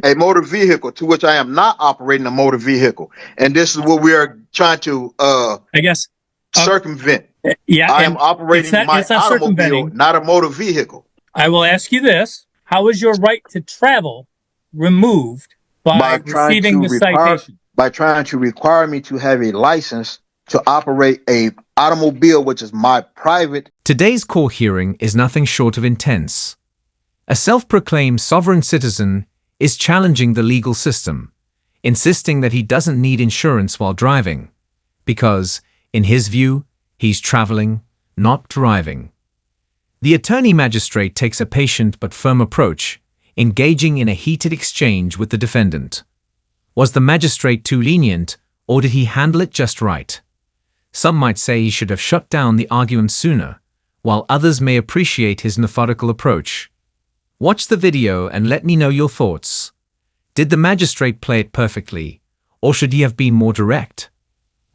a motor vehicle to which I am not operating a motor vehicle. And this is what we are trying to I guess circumvent. yeah, I am operating my automobile, not a motor vehicle. I will ask you this: how is your right to travel removed by receiving the citation? By trying to require me to have a license to operate a automobile, which is my private. Today's court hearing is nothing short of intense. A self-proclaimed sovereign citizen is challenging the legal system, insisting that he doesn't need insurance while driving, because, in his view, he's traveling, not driving. The attorney magistrate takes a patient but firm approach, engaging in a heated exchange with the defendant. Was the magistrate too lenient, or did he handle it just right? Some might say he should have shut down the argument sooner, while others may appreciate his methodical approach. Watch the video and let me know your thoughts. Did the magistrate play it perfectly, or should he have been more direct?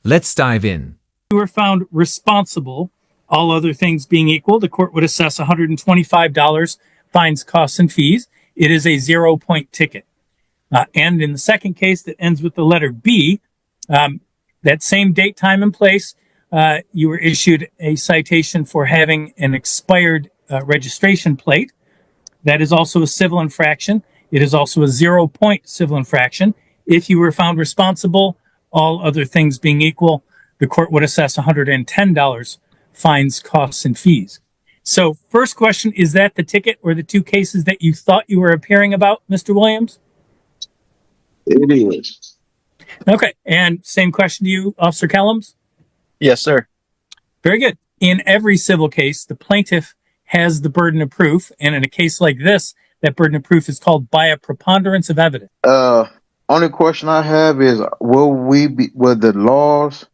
Let's dive in. You were found responsible, all other things being equal. The court would assess $125, fines, costs, and fees. It is a 0-point ticket. And in the second case that ends with the letter B, that same date, time, and place, you were issued a citation for having an expired registration plate. That is also a civil infraction. It is also a 0-point civil infraction. If you were found responsible, all other things being equal, the court would assess $110, fines, costs, and fees. So first question, is that the ticket or the two cases that you thought you were appearing about, Mr. Williams? It is. Okay, and same question to you, Officer Kellums? Yes, sir. Very good. In every civil case, the plaintiff has the burden of proof, and in a case like this, that burden of proof is called by a preponderance of evidence. Only question I have is, will the laws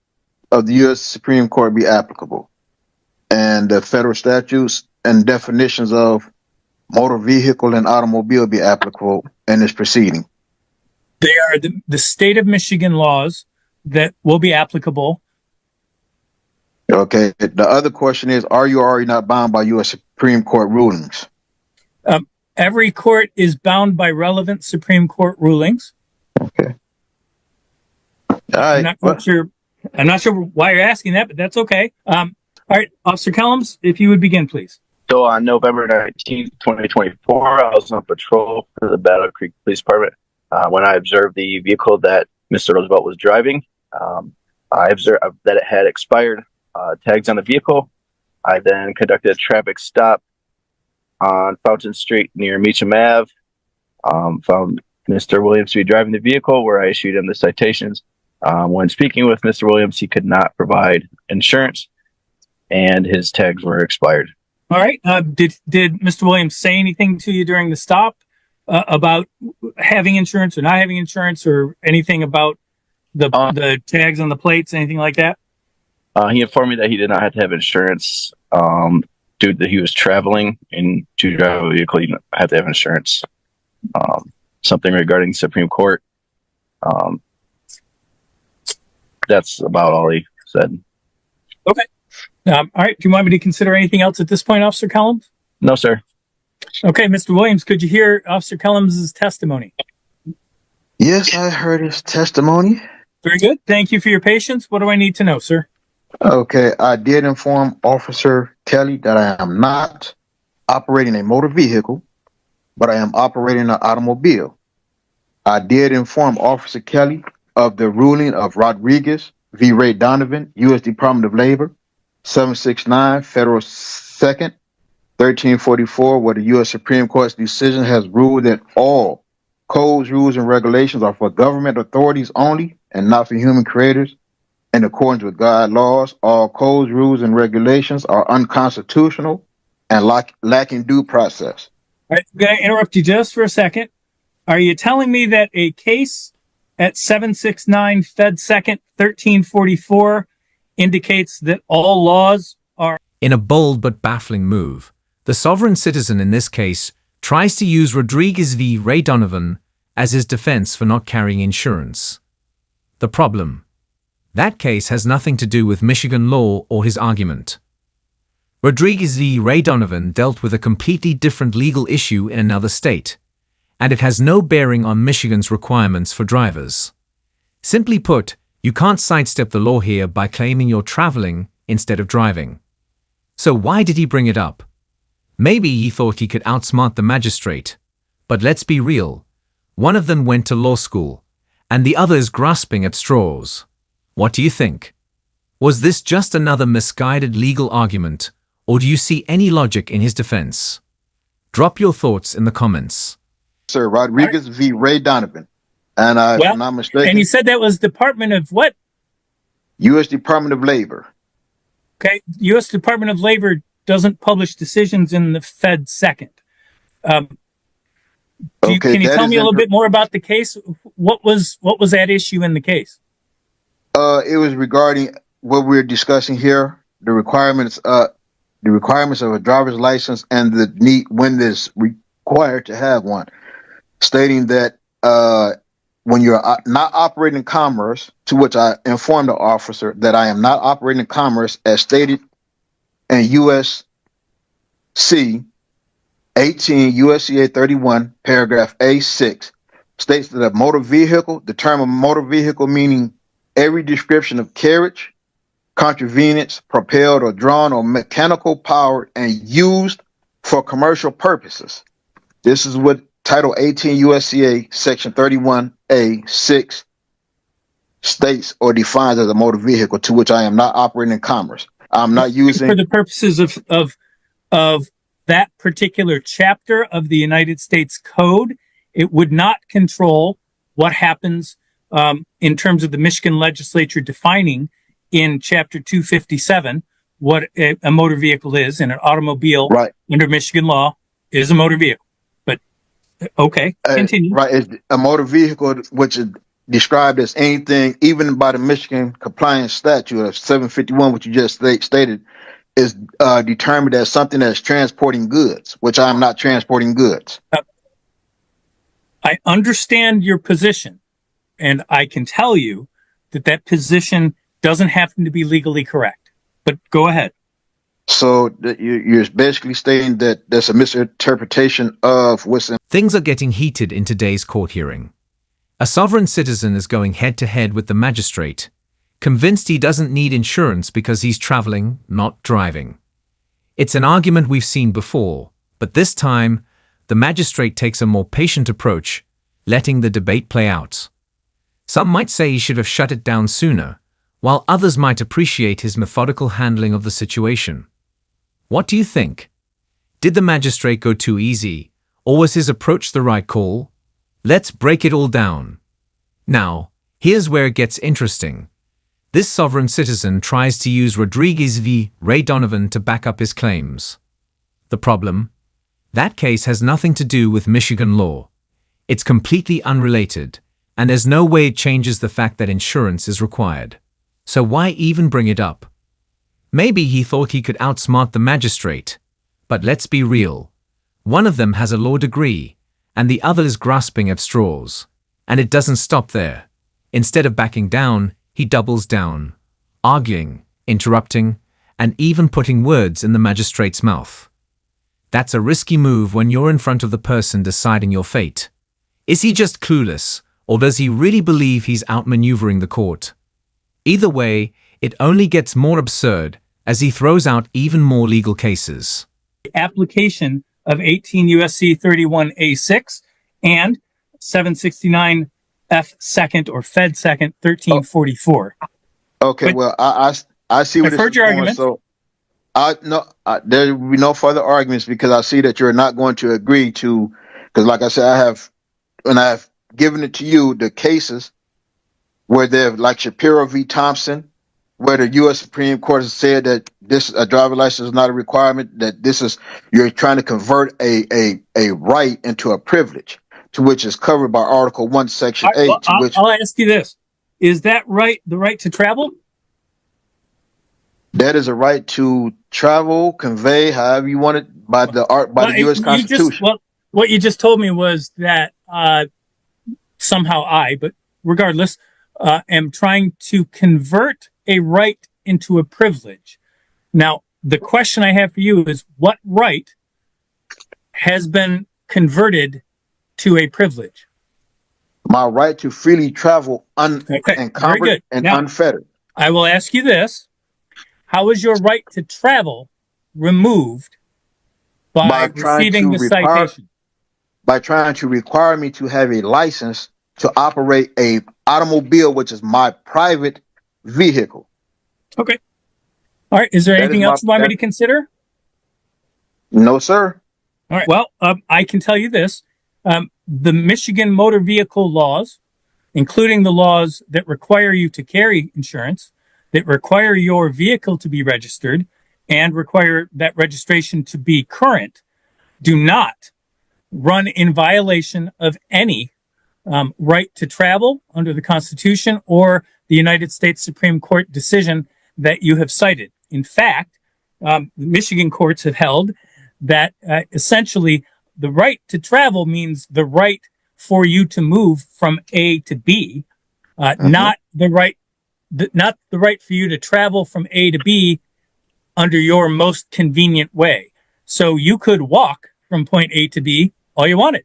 of the U.S. Supreme Court be applicable, and the federal statutes and definitions of motor vehicle and automobile be applicable in this proceeding? They are the state of Michigan laws that will be applicable. Okay. The other question is, are you already not bound by U.S. Supreme Court rulings? Every court is bound by relevant Supreme Court rulings. Okay. All right. I'm not sure why you're asking that, but that's okay. All right, Officer Kellums, if you would begin, please. So on November 19th, 2024, I was on patrol for the Battle Creek Police Department. When I observed the vehicle that Mr. Roosevelt was driving, I observed that it had expired tags on the vehicle. I then conducted a traffic stop on Fountain Street near Meacham Ave. Found Mr. Williams to be driving the vehicle, where I issued him the citations. When speaking with Mr. Williams, he could not provide insurance, and his tags were expired. All right. Did Mr. Williams say anything to you during the stop about having insurance or not having insurance, or anything about the tags on the plates, anything like that? He informed me that he did not have to have insurance due to that he was traveling, and to drive a vehicle, you have to have insurance. Something regarding Supreme Court. That's about all he said. Okay. All right. Do you want me to consider anything else at this point, Officer Kellums? No, sir. Okay, Mr. Williams, could you hear Officer Kellums' testimony? Yes, I heard his testimony. Very good. Thank you for your patience. What do I need to know, sir? Okay, I did inform Officer Kelly that I am not operating a motor vehicle, but I am operating an automobile. I did inform Officer Kelly of the ruling of Rodriguez v. Ray Donovan, U.S. Department of Labor, 769 Federal 2nd, 1344, where the U.S. Supreme Court's decision has ruled that all codes, rules, and regulations are for government authorities only and not for human creators. In accordance with God laws, all codes, rules, and regulations are unconstitutional and lacking due process. All right, I'm going to interrupt you just for a second. Are you telling me that a case at 769 Fed 2nd, 1344 indicates that all laws are... In a bold but baffling move, the sovereign citizen in this case tries to use Rodriguez v. Ray Donovan as his defense for not carrying insurance. The problem: that case has nothing to do with Michigan law or his argument. Rodriguez v. Ray Donovan dealt with a completely different legal issue in another state, and it has no bearing on Michigan's requirements for drivers. Simply put, you can't sidestep the law here by claiming you're traveling instead of driving. So why did he bring it up? Maybe he thought he could outsmart the magistrate. But let's be real. One of them went to law school, and the other is grasping at straws. What do you think? Was this just another misguided legal argument, or do you see any logic in his defense? Drop your thoughts in the comments. Sir, Rodriguez v. Ray Donovan. And if I'm not mistaken, and you said that was Department of what? U.S. Department of Labor. Okay, U.S. Department of Labor doesn't publish decisions in the Fed second. Can you tell me a little bit more about the case? What was that issue in the case? It was regarding what we're discussing here, the requirements of a driver's license and the need when it's required to have one, stating that when you're not operating in commerce, to which I informed the officer that I am not operating in commerce as stated in USC 18 USCA 31 paragraph A6 states that a motor vehicle, the term of motor vehicle meaning every description of carriage, contrivance, propelled or drawn or mechanical powered and used for commercial purposes. This is what Title 18 USCA Section 31A6 states or defines as a motor vehicle, to which I am not operating in commerce. I'm not using for the purposes of that particular chapter of the United States Code. It would not control what happens in terms of the Michigan legislature defining in Chapter 257 what a motor vehicle is, and an automobile under Michigan law is a motor vehicle. But okay, continue. It's a motor vehicle, which is described as anything, even by the Michigan compliance statute of 751, which you just stated, is determined as something that's transporting goods, which I'm not transporting goods. I understand your position, and I can tell you that position doesn't happen to be legally correct. But go ahead. So you're basically stating that there's a misinterpretation of what's in. Things are getting heated in today's court hearing. A sovereign citizen is going head-to-head with the magistrate, convinced he doesn't need insurance because he's traveling, not driving. It's an argument we've seen before, but this time, the magistrate takes a more patient approach, letting the debate play out. Some might say he should have shut it down sooner, while others might appreciate his methodical handling of the situation. What do you think? Did the magistrate go too easy, or was his approach the right call? Let's break it all down. Now, here's where it gets interesting. This sovereign citizen tries to use Rodriguez v. Ray Donovan to back up his claims. The problem? That case has nothing to do with Michigan law. It's completely unrelated, and there's no way it changes the fact that insurance is required. So why even bring it up? Maybe he thought he could outsmart the magistrate. But let's be real. One of them has a law degree, and the other is grasping at straws. And it doesn't stop there. Instead of backing down, he doubles down, arguing, interrupting, and even putting words in the magistrate's mouth. That's a risky move when you're in front of the person deciding your fate. Is he just clueless, or does he really believe he's outmaneuvering the court? Either way, it only gets more absurd as he throws out even more legal cases. Application of 18 USC 31A6 and 769 F second or Fed second 1344. Okay, well, I see what I've heard your argument. So there will be no further arguments because I see that you're not going to agree to, because like I said, I've given it to you, the cases where they're like Shapiro v. Thompson, where the U.S. Supreme Court has said that a driver license is not a requirement, that you're trying to convert a right into a privilege, to which is covered by Article 1, Section 8. I'll ask you this. Is that right, the right to travel? That is a right to travel, convey, however you want it, by the U.S. Constitution. What you just told me was that somehow but regardless, am trying to convert a right into a privilege. Now, the question I have for you is, what right has been converted to a privilege? My right to freely travel Okay, very unencumbered good. and Now, unfettered. I will ask you this. How is your right to travel removed by by trying receiving to the require citation? by trying to require me to have a license to operate a automobile, which is my private vehicle. Okay. All right. Is there That is anything my else you want me that, to consider? no, sir. All right. Well, I can tell you this. The Michigan motor vehicle laws, including the laws that require you to carry insurance, that require your vehicle to be registered, and require that registration to be current, do not run in violation of any right to travel under the Constitution or the United States Supreme Court decision that you have cited. In fact, Michigan courts have held that essentially the right to travel means the right for you to move from A to B, not the right for you to travel from A to B under your most convenient way. So you could walk from point A to B all you wanted.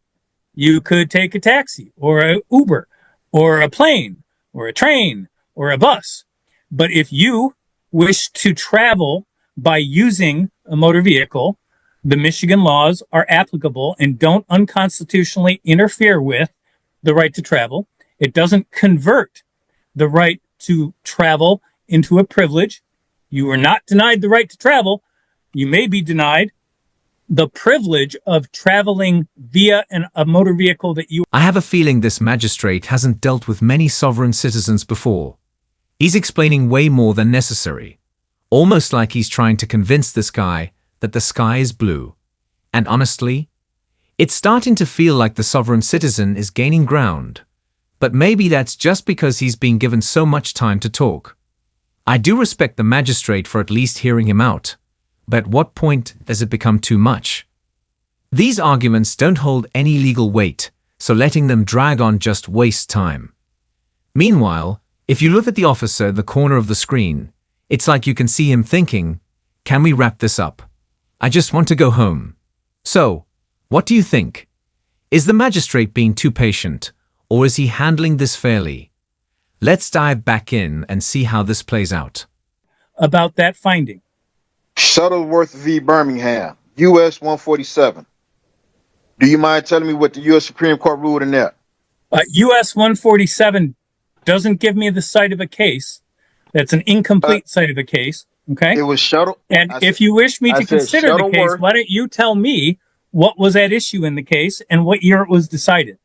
You could take a taxi or an Uber or a plane or a train or a bus. But if you wish to travel by using a motor vehicle, the Michigan laws are applicable and don't unconstitutionally interfere with the right to travel. It doesn't convert the right to travel into a privilege. You are not denied the right to travel. You may be denied the privilege of traveling via a motor vehicle that you... I have a feeling this magistrate hasn't dealt with many sovereign citizens before. He's explaining way more than necessary. Almost like he's trying to convince this guy that the sky is blue. And honestly, it's starting to feel like the sovereign citizen is gaining ground. But maybe that's just because he's been given so much time to talk. I do respect the magistrate for at least hearing him out. But at what point does it become too much? These arguments don't hold any legal weight, so letting them drag on just wastes time. Meanwhile, if you look at the officer at the corner of the screen, it's like you can see him thinking, can we wrap this up? I just want to go home. So, what do you think? Is the magistrate being too patient, or is he handling this fairly? Let's dive back in and see how this plays out. About that finding. Shuttleworth v. Birmingham, U.S. 147. Do you mind telling me what the U.S. Supreme Court ruled in that? U.S. 147 doesn't give me the site of a case. That's an incomplete site of a case. Okay. It was Shuttle. And if you wish me to consider the case, Shuttleworth. why don't you tell me what was at issue in the case and what year it was decided?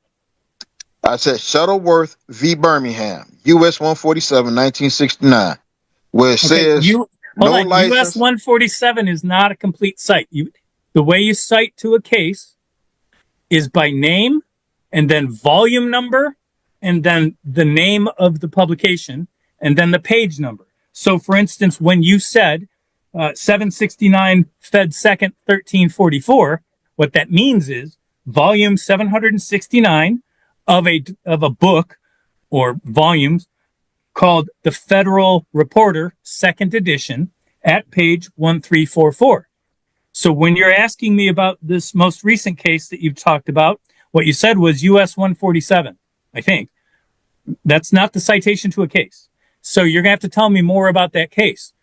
I said Shuttleworth v. Birmingham, U.S. 147, 1969, where it says license. U.S. 147 is not a complete cite. The way you cite to a case is by name and then volume number and then the name of the publication and then the page number. So, for instance, when you said 769 Fed 2nd 1344, what that means is volume 769 of a book or volumes called the Federal Reporter, second edition, at page 1344. So when you're asking me about this most recent case that you've talked about, what you said was US 147, I think. That's not the citation to a case. So you're going to have to tell me more about that case.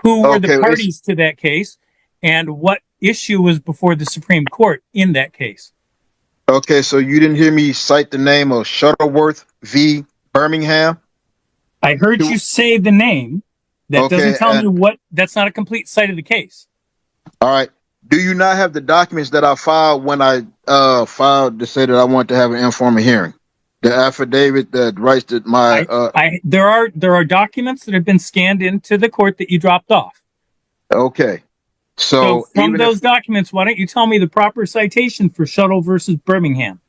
Who were the parties to that case, and what issue was before the Supreme Court in that case? Okay, so you didn't hear me cite the name of Shuttleworth v. Birmingham? I heard you say the name. That doesn't tell me what. That's not a complete cite of the case. All right. Do you not have the documents that I filed when I filed to say that I want to have an informal hearing? The affidavit that writes that my there are documents that have been scanned into the court that you dropped off. Okay. So from those documents, why don't you tell me the proper citation for Shuttle versus Birmingham?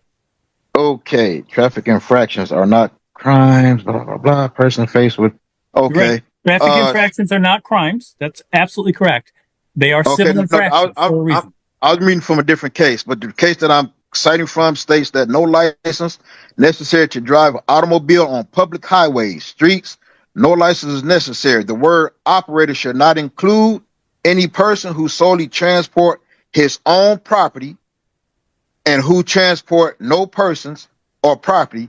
Okay. Traffic infractions are not crimes, blah, blah, blah. Person faced with... Okay. Right. Traffic infractions are not crimes. That's absolutely correct. They are civil infractions for a reason. I was reading from a different case, but the case that I'm citing from states that no license necessary to drive an automobile on public highways, streets. No license is necessary. The word operator should not include any person who solely transport his own property and who transport no persons or property